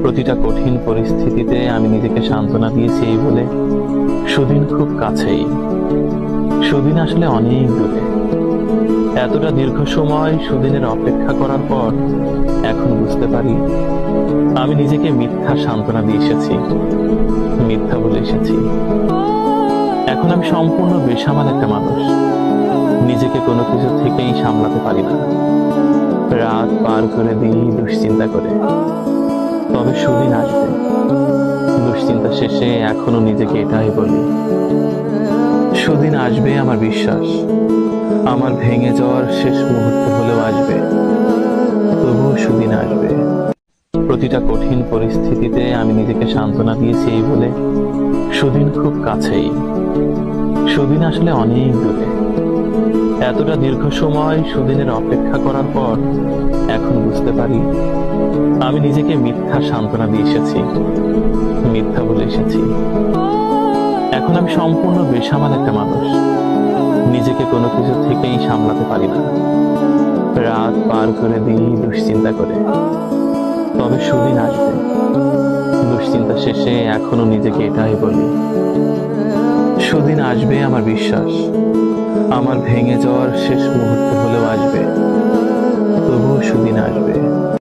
প্রতিটা কঠিন পরিস্থিতিতে আমি নিজেকে সান্ত্বনা দিয়েছি এই বলে সুদিন খুব কাছেই। সুদিন আসলে অনেক দূরে। এতটা দীর্ঘ সময় সুদিনের অপেক্ষা করার পর এখন বুঝতে পারি আমি নিজেকে মিথ্যা সান্ত্বনা দিয়ে এসেছি, মিথ্যা বলে এসেছি। এখন আমি সম্পূর্ণ বেসামাল একটা মানুষ, নিজেকে কোনো কিছু থেকেই সামলাতে পারি না। রাত পার করে দিই দুশ্চিন্তা করে। তবে সুদিন আসবে, দুশ্চিন্তা শেষে এখনো নিজেকে এটাই বলি, সুদিন আসবে আমার বিশ্বাস। আমার ভেঙে যাওয়ার শেষ মুহূর্তে হলেও আসবে, তবুও সুদিন আসবে। প্রতিটা কঠিন পরিস্থিতিতে আমি নিজেকে সান্ত্বনা দিয়েছি এই বলে সুদিন খুব কাছেই। সুদিন আসলে অনেক দূরে। এতটা দীর্ঘ সময় সুদিনের অপেক্ষা করার পর এখন বুঝতে পারি আমি নিজেকে মিথ্যা সান্ত্বনা দিয়ে এসেছি, মিথ্যা বলে এসেছি। এখন আমি সম্পূর্ণ বেসামাল একটা মানুষ, নিজেকে কোনো কিছু থেকেই সামলাতে পারি না। রাত পার করে দিই দুশ্চিন্তা করে। তবে সুদিন আসবে, দুশ্চিন্তা শেষে এখনো নিজেকে এটাই বলি, সুদিন আসবে আমার বিশ্বাস। আমার ভেঙে যাওয়ার শেষ মুহূর্তে হলেও আসবে, তবুও সুদিন আসবে।